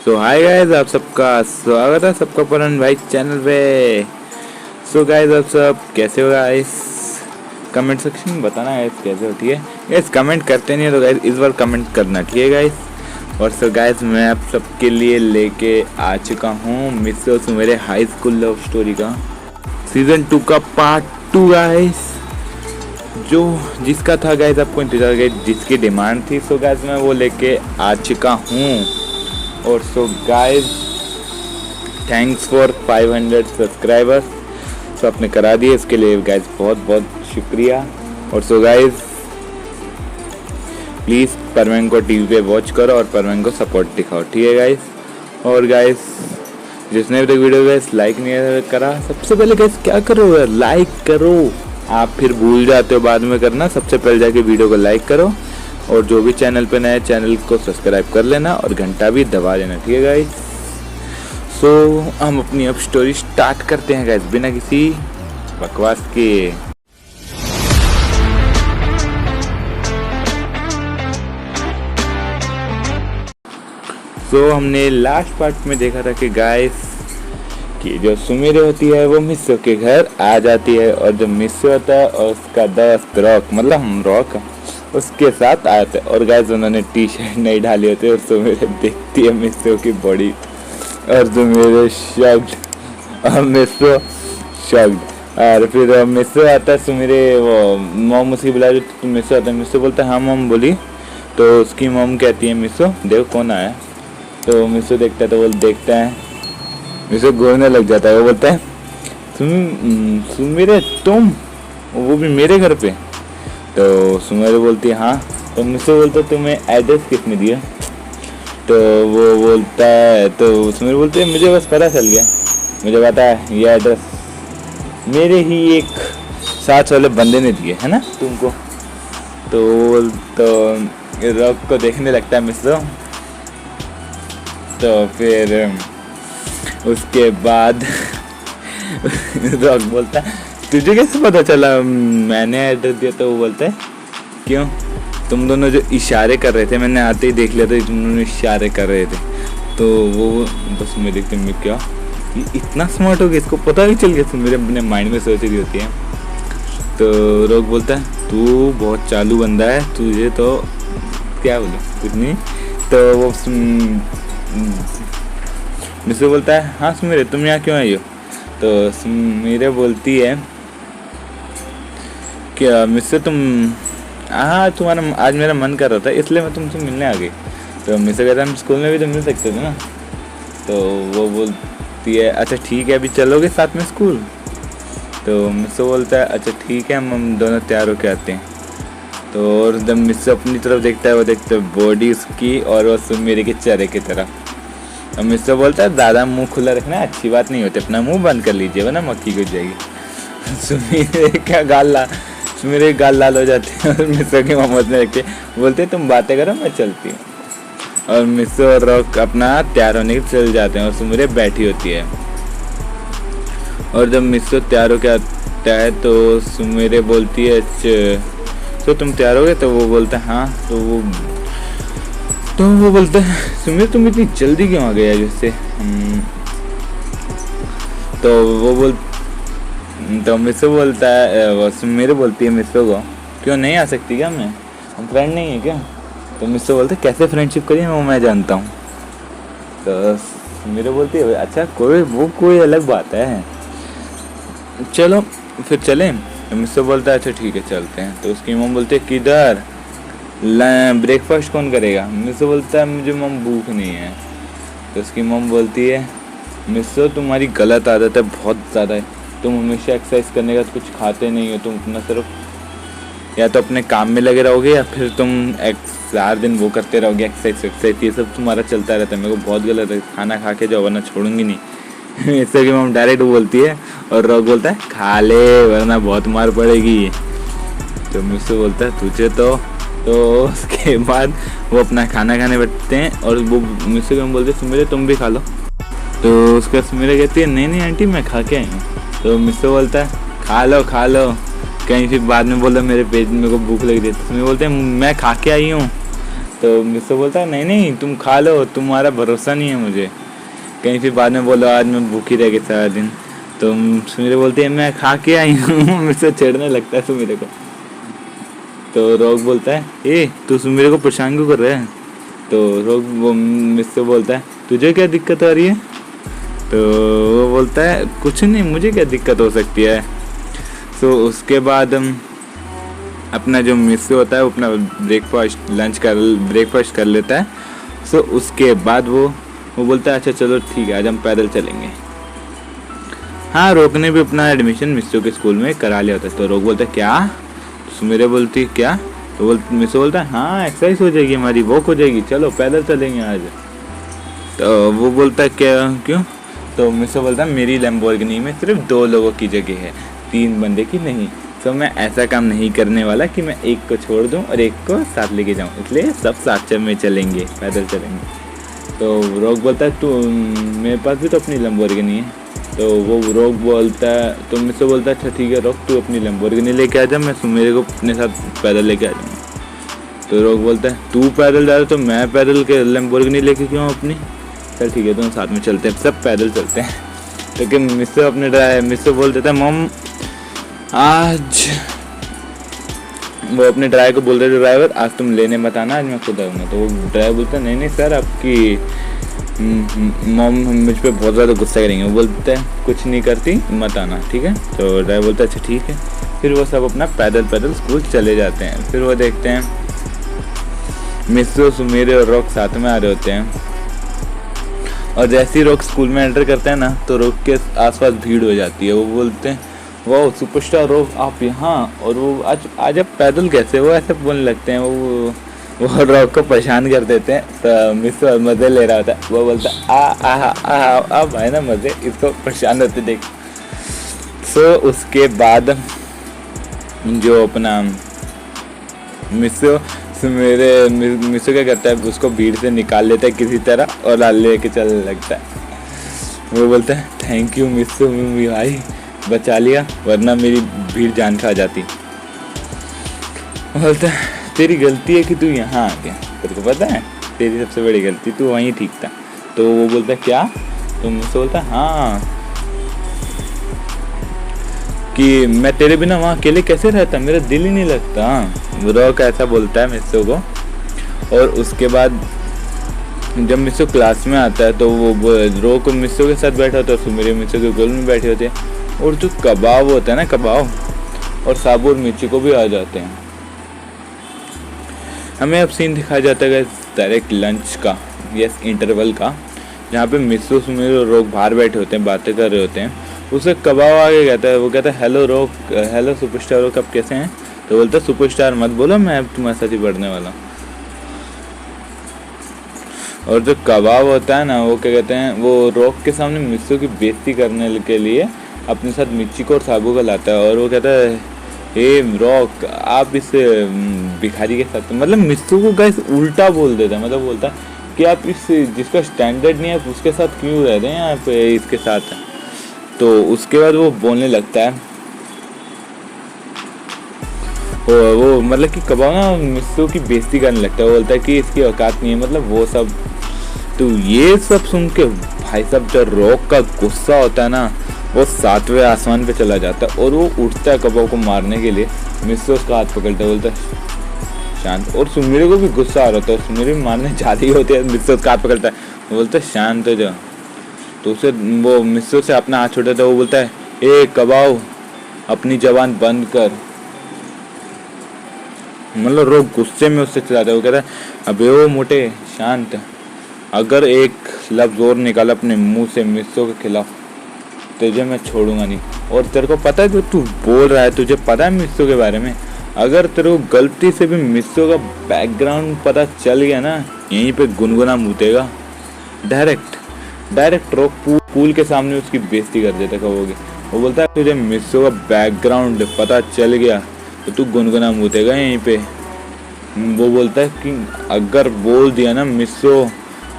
सो hi guys, आप सबका स्वागत है सबका परन भाई चैनल पे। सो गाइस, आप सब कैसे हो गाइस? कमेंट सेक्शन में बताना गाइस कैसे होती है। गाइस कमेंट करते नहीं है तो गाइस इस बार कमेंट करना, ठीक है गाइस। और सो गाइस, मैं आप सबके लिए लेके आ चुका हूँ मिस मेरे हाई स्कूल लव स्टोरी का सीजन 2 का पार्ट 2 गाइस। जो जिसका था गाइस आपको इंतजार, गाइस जिसकी डिमांड थी, सो गाइस मैं वो लेके आ चुका हूँ। और so guys, thanks for 500 subscribers. So आपने करा दिए, इसके लिए गाइस बहुत बहुत शुक्रिया। और सो गाइस, प्लीज़ परवेन को टीवी पे वॉच करो और परवेन को सपोर्ट दिखाओ, ठीक है गाइस। और गाइस, जिसने भी तक वीडियो गाइस लाइक नहीं करा, सबसे पहले गाइस क्या करो, लाइक करो। आप फिर भूल जाते हो बाद में करना। सबसे पहले जाके वीडियो को लाइक करो और जो भी चैनल पे नया चैनल को सब्सक्राइब कर लेना और घंटा भी दबा लेना, ठीक है गाइस। सो हम अपनी अब स्टोरी स्टार्ट करते हैं गाइस बिना किसी बकवास के। सो हमने लास्ट पार्ट में देखा था कि गाइस कि जो सुमिर होती है वो मिस्सो के घर आ जाती है और जो मिस्सो होता है और उसका दोस्त रॉक, मतलब हम रॉक, उसके साथ आते हैं। और गाइस उन्होंने टी शर्ट नहीं डाली होती और सुमिर देखती है मिस्सो की बॉडी और सुमिर शॉक्ड और मिस्सो शॉक्ड। और फिर मिस्सो आता है, सुमिर वो मॉम उसकी बुला रही तो मिस्सो आता है। मिस्सो बोलता है हाँ मॉम बोली, तो उसकी मॉम कहती है मिस्सो देखो कौन आया। तो मिस्सो देखता है, तो वो देखता है, मिस्सो घूरने लग जाता है। वो बोलता है सुमिर तुम, वो भी मेरे घर पे। तो सुमिर बोलती है हाँ। तो मिस्सो बोलता है तुम्हें एड्रेस किसने दिया? तो वो बोलता है, तो सुमिर बोलते हैं मुझे बस पता चल गया, मुझे पता है ये एड्रेस मेरे ही एक साथ वाले बंदे ने दिए है ना तुमको। तो रॉक को देखने लगता है मिस्सो। तो फिर उसके बाद रॉक बोलता है तुझे कैसे पता चला मैंने एड्रेस दिया? तो वो बोलता है क्यों, तुम दोनों जो इशारे कर रहे थे मैंने आते ही देख लिया था, तुम दोनों इशारे कर रहे थे। तो वो बस मैं देखते मैं क्या ये इतना स्मार्ट हो गया, इसको पता भी चल गया, तो मेरे अपने माइंड में सोच रही होती है। तो रॉक बोलता है तू बहुत चालू बंदा है, तुझे तो क्या बोले कुछ नहीं। तो वो मिस्सो बोलता है हाँ सुमिर तुम यहाँ क्यों आई हो? तो सुमिर बोलती है क्या मिस्सो तुम, हाँ तुम्हारा आज मेरा मन कर रहा था इसलिए मैं तुमसे मिलने आ गई। तो मिस्सो कहता है हम स्कूल में भी तो मिल सकते थे ना। तो वो बोलती है अच्छा ठीक है अभी चलोगे साथ में स्कूल? तो मिस्सो बोलता है अच्छा ठीक है हम दोनों तैयार होके आते हैं। तो और जब मिस्सो अपनी तरफ देखता है, वो देखता है बॉडी उसकी और वो सुमिर के चेहरे की तरफ। और मिस्सो बोलता है दादा मुंह खुला रखना अच्छी बात नहीं होती, अपना मुंह बंद कर लीजिए वरना मक्खी घुस जाएगी। सुमिर गाल लाल हो जाते हैं और मिस्सो की मोहम्मद में रखे बोलते तुम बातें करो मैं चलती हूँ। और मिस्सो और रॉक अपना तैयार होने के चल जाते हैं और सुमिर बैठी होती है। और जब मिस्सो तैयार होकर आता है तो सुमिर बोलती है तो तुम तैयार हो गए? तो वो बोलता है हाँ। तो वो बोलता है सुमिर तुम इतनी जल्दी क्यों आ गए जैसे? तो मिस्सो बोलता है, सुमिर बोलती है मिस्सो को क्यों नहीं आ सकती क्या, मैं हम फ्रेंड नहीं है क्या? तो मिस्सो बोलते कैसे फ्रेंडशिप करिए वो मैं जानता हूँ। तो सुमिर बोलती है अच्छा कोई अलग बात है, चलो फिर चलें। तो मिस्सो बोलता है अच्छा ठीक है चलते हैं। तो उसकी मम्मी बोलती है किधर, ब्रेकफास्ट कौन करेगा? मिस्सो बोलता है मुझे मम भूख नहीं है। तो उसकी मम बोलती है मिस्सो तुम्हारी गलत आदत है बहुत ज़्यादा है, तुम हमेशा एक्सरसाइज करने का कुछ खाते नहीं हो, तुम अपना सिर्फ या तो अपने काम में लगे रहोगे या फिर तुम 4 दिन वो करते रहोगे एक्सरसाइज, ये सब तुम्हारा चलता रहता है, मेरे को बहुत गलत है, खाना खा के जाओ वरना छोड़ूंगी नहीं। मिस्सो की मम डायरेक्ट बोलती है और रॉक बोलता है खा ले वरना बहुत मार पड़ेगी। तो मिस्सो बोलता है तुझे तो उसके बाद वो अपना खाना खाने बैठते हैं और वो मिस्सो को बोलते हैं सुमिर तुम भी खा लो। तो उसका सुमिर कहती है नहीं आंटी मैं खा के आई हूँ। तो मिस्सो बोलता है खा लो कहीं फिर बाद में बोला मेरे पेट में को भूख लग रही है। तो सुमिर बोलते हैं मैं खा के आई हूँ। तो मिस्सो बोलता है नहीं नहीं तुम खा लो, तुम्हारा भरोसा नहीं है मुझे, कहीं फिर बाद में बोलो आज मैं भूखी रह गई सारा दिन। तो सुमिरे बोलती है मैं खा के आई हूँ मुझसे छेड़ने लगता है सुमिरे को। तो रोग बोलता है ए तू सुमिरे को परेशान क्यों कर रहा है। तो रोग वो मिस्सो बोलता है तुझे क्या दिक्कत आ रही है। तो वो बोलता है कुछ नहीं, मुझे क्या दिक्कत हो सकती है। तो उसके बाद अपना जो मिस्सो होता है वो अपना ब्रेकफास्ट कर लेता है। सो उसके बाद वो बोलता है अच्छा चलो ठीक है आज हम पैदल चलेंगे। हाँ रोग ने भी अपना एडमिशन मिस्सो के स्कूल में करा लिया होता है। तो रोग बोलता है क्या, सुमिरे बोलती क्या, तो मिस्सो बोलता है हाँ एक्सरसाइज हो जाएगी हमारी, वॉक हो जाएगी, चलो पैदल चलेंगे आज। तो वो बोलता है क्या क्यों। तो मिस्सो बोलता है मेरी लैम्बोर्गिनी में सिर्फ 2 लोगों की जगह है, 3 बंदे की नहीं। तो मैं ऐसा काम नहीं करने वाला कि मैं एक को छोड़ दूं और एक को साथ लेके जाऊं, इसलिए सब साथ में चलेंगे, पैदल चलेंगे। तो रोग बोलता है तू मेरे पास भी तो अपनी लैम्बोर्गिनी है। तो वो रोग बोलता है तो मिस्सो बोलता है अच्छा ठीक है रोग तू अपनी लैम्बोर्गिनी लेके आ जा, मैं सुमेरे को अपने साथ पैदल लेके आ जाऊँगा। तो रोग बोलता है तू पैदल जा रहा तो मैं पैदल के लैम्बोर्गिनी लेके क्यों अपनी, चल ठीक है दोनों साथ में चलते हैं, सब पैदल चलते हैं। लेकिन मिस्सो बोल देता है मम आज वो अपने ड्राइवर को बोल रहे थे ड्राइवर आज तुम लेने मत आना, आज मैं खुद आऊँगा। तो वो ड्राइवर बोलता है नहीं नहीं सर आपकी मॉम मुझ पर बहुत ज़्यादा गुस्सा करेंगे। वो बोलते हैं कुछ नहीं करती मत आना ठीक है। तो ड्राइवर बोलता है अच्छा ठीक है। फिर वो सब अपना पैदल स्कूल चले जाते हैं। फिर वो देखते हैं मिस्सो सुमेरे और रॉक साथ में आ रहे होते हैं। और जैसे ही रॉक स्कूल में एंटर करते हैं ना तो रॉक के आसपास भीड़ हो जाती है। वो बोलते हैं वाह सुपरस्टार रॉक आप यहाँ, और वो आज आप पैदल कैसे, वो ऐसे बोलने लगते हैं। वो रॉक को परेशान कर देते हैं। तो मिस्सो मज़े ले रहा होता है, वो बोलता है आ भाई ना मज़े, इसको परेशान होते देख। सो उसके बाद जो अपना मिस्सो क्या करता है उसको भीड़ से निकाल लेता है किसी तरह और लेके चलने लगता है। वो बोलता है थैंक यू मिस्सो भाई बचा लिया, वरना मेरी भीड़ जान खा जाती। बोलता है तेरी गलती है कि तू यहाँ आ गया, तेरे को पता है तेरी सबसे बड़ी गलती, तू वहीं ठीक था। तो वो बोलता है क्या, तो मुझसे बोलता है हाँ कि मैं तेरे बिना वहाँ अकेले कैसे रहता, मेरा दिल ही नहीं लगता। रॉक ऐसा बोलता है मिस्सो को। और उसके बाद जब मिस्सो क्लास में आता है तो वो रॉक मिस्सो के साथ बैठा होता है, सुमेरे मिस्सो के गोल में बैठे होते हैं। और जो कबाब होता है ना, कबाब और साबु और मिर्ची को भी आ जाते हैं। हमें अब सीन दिखाया जाता है डायरेक्ट लंच का, यस इंटरवल का, जहाँ पे मिस्सो सुमेरे और रॉक बाहर बैठे होते हैं, बातें कर रहे होते हैं। उसे कबाब आगे कहता है, वो कहता है hello rock, hello superstar rock आप कैसे हैं। तो बोलता है सुपरस्टार मत बोलो, मैं अब तुम्हारे साथ ही बढ़ने वाला हूँ। और जो कबाब होता है ना, वो क्या कहते हैं, वो रॉक के सामने मिस्सो की बेइज्जती करने के लिए अपने साथ मिर्ची को और साबू को लाता है। और वो कहता है ए रॉक आप इस भिखारी के साथ, मतलब मिस्सो को गाइस उल्टा बोल देता है, मतलब बोलता है कि आप इस जिसका स्टैंडर्ड नहीं है आप उसके साथ क्यों रह रहे हैं यहाँ पे इसके साथ। तो उसके बाद वो बोलने लगता है, वो मतलब कि कबाब ना मिस्सो की बेइज्जती करने लगता है। वो बोलता है कि इसकी औकात नहीं है, मतलब वो सब। तो ये सब सुन के भाई साहब जो रॉक का गुस्सा होता है ना, वो 7वें आसमान पे चला जाता है और वो उठता है कबाब को मारने के लिए। मिस्सो उसका हाथ पकड़ता है, बोलता है शांत। और सुमेरे को भी गुस्सा आ रहा था, सुमेरे भी मारने जा रही होती है, मिस्सो उसका हाथ पकड़ता है, वो बोलता है शांत हो जा। तो उसे वो मिस्सो से अपना हाथ छोड़ता है, वो बोलता है ए कबाब अपनी जबान बंद कर। मतलब रोग गुस्से में उससे चलाता है। वो कहता है अबे ओ मोटे शांत, अगर एक लफ्ज और निकाला अपने मुंह से मिस्सो के खिलाफ तुझे मैं छोड़ूंगा नहीं। और तेरे को पता है जो तू बोल रहा है, तुझे पता है मिस्सो के बारे में, अगर तेरे को गलती से भी मिस्सो का बैकग्राउंड पता चल गया ना, यहीं पे गुनगुना मूतेगा। डायरेक्ट रॉक पूल के सामने उसकी बेइज्जती कर देता कबोगी। वो बोलता है तुझे मिस्सो का बैकग्राउंड पता चल गया तो तू गुनगुना मूतेगा यहीं पे। वो बोलता है कि अगर बोल दिया ना मिस्सो,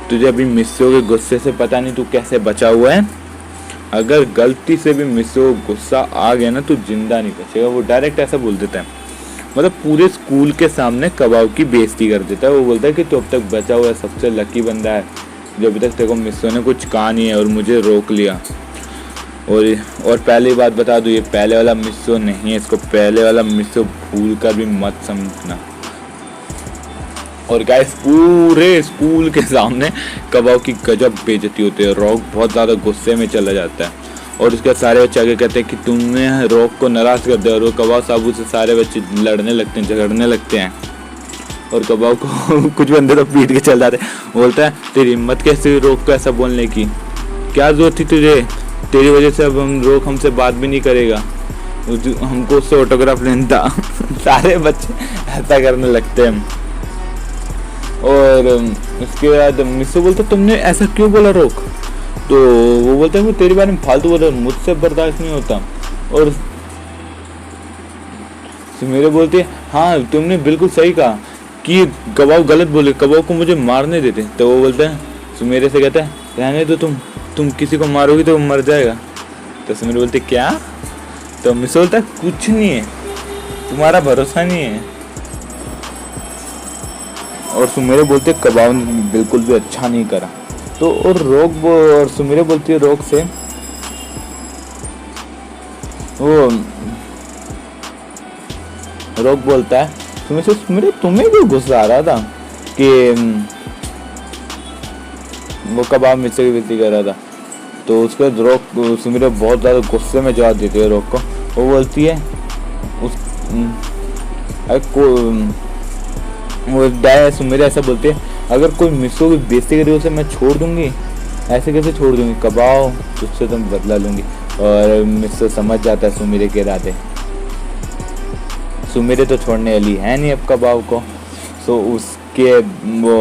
तुझे अभी मिस्सो के गुस्से से पता नहीं तू कैसे बचा हुआ है, अगर गलती से भी मिस्सो गुस्सा आ गया ना तू जिंदा नहीं बचेगा। वो डायरेक्ट ऐसा बोल देता है। मतलब पूरे स्कूल के सामने कबाब की बेइज्जती कर देता है। वो बोलता है कि तू अब तक बचा हुआ सबसे लकी बंदा है जो अभी तक तेरे को मिस्सों ने कुछ कहा नहीं है और मुझे रोक लिया। और पहली बात बता दूँ, ये पहले वाला मिस्सो नहीं है, इसको पहले वाला मिस्सो भूल कर भी मत समझना। और गाइस पूरे स्कूल के सामने कबाब की गजब बेइज्जती होती है। रॉक बहुत ज़्यादा गुस्से में चला जाता है और उसके सारे बच्चे आगे कहते हैं कि तुमने रॉक को नाराज़ कर दिया। और वो कबाब साबू से सारे बच्चे लड़ने लगते हैं, झगड़ने लगते हैं और कबाब को कुछ बंदे तो पीट के चल जाते हैं। बोलता है तेरी हिम्मत कैसे रॉक को ऐसा बोलने की, क्या जरूरत थी तुझे, तेरी वजह से अब हम रॉक हमसे बात भी नहीं करेगा, हमको उससे ऑटोग्राफ लेना था। सारे बच्चे ऐसा करने लगते हैं। और उसके बाद मिस्सो बोलते तुमने ऐसा क्यों बोला रॉक, तो वो बोलते हैं वो तेरे बारे में फालतू बोला, मुझसे बर्दाश्त नहीं होता। और सुमेरे बोलती है हाँ तुमने बिल्कुल सही कहा कि कबाब गलत बोले, कबाब को मुझे मारने देते। तो वो बोलते हैं सुमेरे से कहता है रहने दो, तुम किसी को मारोगी तो मर जाएगा। तो सुमेरे बोलती क्या, तो मिस्सो बोलता है कुछ नहीं है, तुम्हारा भरोसा नहीं है। और सुमेरे बोलते कबाब ने बिल्कुल भी अच्छा नहीं करा। तो और सुमेरे बोलती है रॉक से वो रॉक बोलता है सुमेरे तुम्हें क्यों गुस्सा आ रहा था कि वो कबाब मिस्सो की बेइज्जती कर रहा था। तो उसके बाद रॉक सुमेरे बहुत ज़्यादा गुस्से में जवाब देती है रॉक को। वो बोलती है वो सुमेरे ऐसा बोलते हैं अगर कोई मिस्सो की बेइज्जती करे उसे मैं छोड़ दूंगी, ऐसे कैसे छोड़ दूंगी, कबाब तुझसे तुम बदला लूंगी। और मिस्सो समझ जाता है सुमेरे के इरादे, सुमेरे तो छोड़ने वाली है नहीं अब कबाब को। सो उसके वो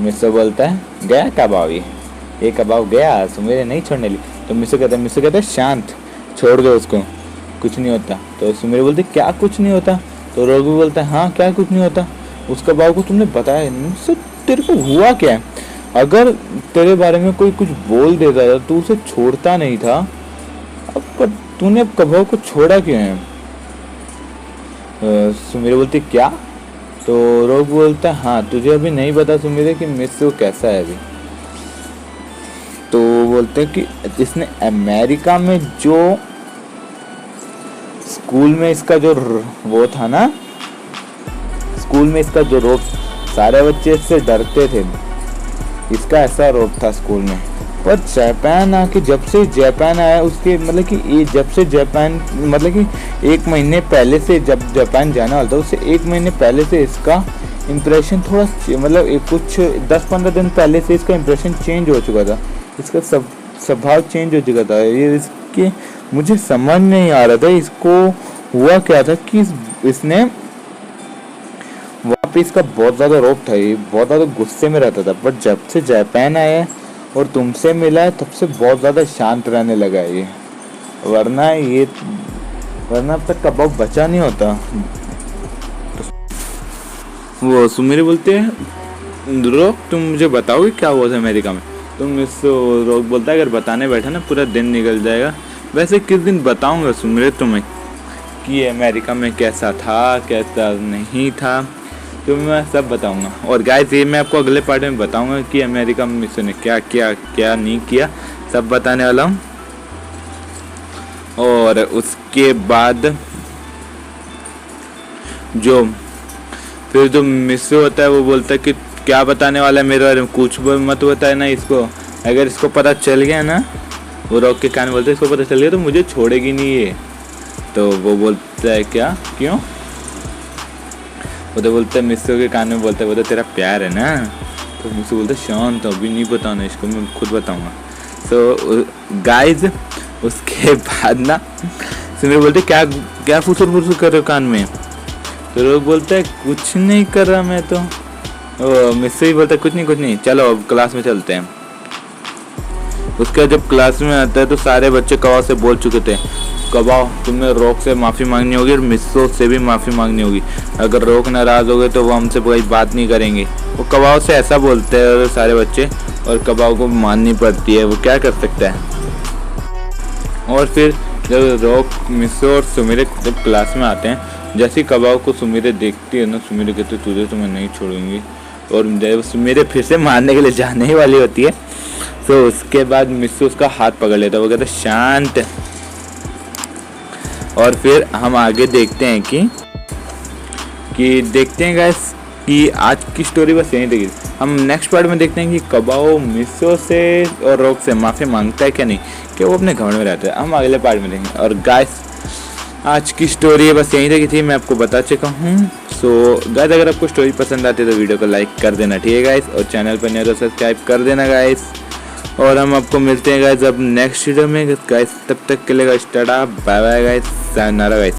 मिस्सो बोलता है गया कबाब, ये कबाब गया, सुमेरे नहीं छोड़ने वाली। तो मिस्सो कहता है शांत, छोड़ दो उसको, कुछ नहीं होता। तो सुमेरे बोलते क्या कुछ नहीं होता। तो रोग भी बोलता है हाँ क्या कुछ नहीं होता, उस कबाब को तुमने बताया नहीं, तेरे को हुआ क्या है, अगर तेरे बारे में कोई कुछ बोल देता था तो उसे छोड़ता नहीं था, अब तूने कबाब को छोड़ा क्यों है। सुमेरे बोलती क्या, तो रोग बोलता है हाँ तुझे अभी नहीं पता सुमेरे कि मिस्सो कैसा है अभी। तो बोलते हैं कि इसने अमेरिका में जो स्कूल में इसका जो वो था ना, स्कूल में इसका जो रोब, सारे बच्चे इससे डरते थे, इसका ऐसा रोब था स्कूल में। पर जापान आके जब से जापान आया उसके मतलब कि ये जब से जापान मतलब कि 1 महीने पहले से जब जापान जाने वाला था उससे 1 महीने पहले से इसका इम्प्रेशन थोड़ा मतलब कुछ 10-15 दिन पहले से इसका इम्प्रेशन चेंज हो चुका था, इसका स्वभाव चेंज हो चुका था। ये इसके मुझे समझ नहीं आ रहा था इसको हुआ क्या था कि इसने वहाँ पे इसका बहुत ज़्यादा रोब था, ये बहुत ज़्यादा गुस्से में रहता था। पर जब से जापान आया और तुमसे मिला है तब से बहुत ज़्यादा शांत रहने लगा है ये, वरना अब तक कबाब बचा नहीं होता। वो सुमेरे बोलते हैं रोक तुम मुझे बताओगे क्या हुआ था अमेरिका में। तुम इस रोक बोलता है अगर बताने बैठा ना पूरा दिन निकल जाएगा। वैसे किस दिन बताऊंगा सुमेरे तुम्हें कि अमेरिका में कैसा था कैसा नहीं था, तो मैं सब बताऊंगा। और गाइस ये मैं आपको अगले पार्ट में बताऊंगा कि अमेरिका में मिस्सो ने क्या किया क्या नहीं किया, सब बताने वाला हूँ। और उसके बाद जो फिर जो मिस्सो होता है वो बोलता है कि क्या बताने वाला है मेरे बारे में, कुछ मत बताए ना इसको, अगर इसको पता चल गया ना, वो रॉक के कान बोलते हैं इसको पता चल गया तो मुझे छोड़ेगी नहीं ये। तो वो बोलता है क्या क्यों, वो तो बोलता है मिस्सो के कान में बोलता है वो तो तेरा प्यार है ना। तो मिस्सो बोलता है शांत अभी नहीं बताना इसको, मैं खुद बताऊंगा। तो गाइज उसके बाद ना सुमेरे बोलते क्या क्या फुसुर फुसुर कर रहे हो कान में। तो लोग बोलते हैं कुछ नहीं कर रहा मैं तो। मिस्सो ही बोलता है कुछ नहीं चलो अब क्लास में चलते हैं। उसका जब क्लास में आता है तो सारे बच्चे कबाब से बोल चुके थे कबाब तुम्हें रॉक से माफ़ी मांगनी होगी और मिस्सो से भी माफ़ी मांगनी होगी, अगर रॉक नाराज़ हो गए तो वो हमसे कोई बात नहीं करेंगे। वो कबाब से ऐसा बोलते हैं सारे बच्चे और कबाब को माननी पड़ती है, वो क्या कर सकता है। और फिर जब रॉक मिस्सो और सुमेरे जब क्लास में आते हैं जैसे ही कबाओ को सुमीरे देखती है ना, सुमीरे कहते तुझे तो मैं नहीं छोड़ूंगी, और जब सुमीरे फिर से मारने के लिए जाने ही वाली होती है तो उसके बाद मिस्सू उसका हाथ पकड़ लेता है, वो कहता है शांत। और फिर हम आगे देखते हैं कि देखते हैं गाइस कि आज की स्टोरी बस यहीं तक। हम नेक्स्ट पार्ट में देखते हैं कि कबाओ मिस्सू से और रॉक से माफ़ी मांगता है क्या नहीं, कि वो अपने घर में रहता है। हम अगले पार्ट में देखेंगे। और गाइस आज की स्टोरी बस यहीं तक थी, मैं आपको बता चुका हूँ। सो गाइस अगर आपको स्टोरी पसंद आती है तो वीडियो को लाइक कर देना, ठीक है गाइस, और चैनल पर नए तो सब्सक्राइब कर देना गाइस। और हम आपको मिलते हैं गाइस अब नेक्स्ट वीडियो में गाइस, तब तक के लिए guys tata bye bye guys, sayonara guys.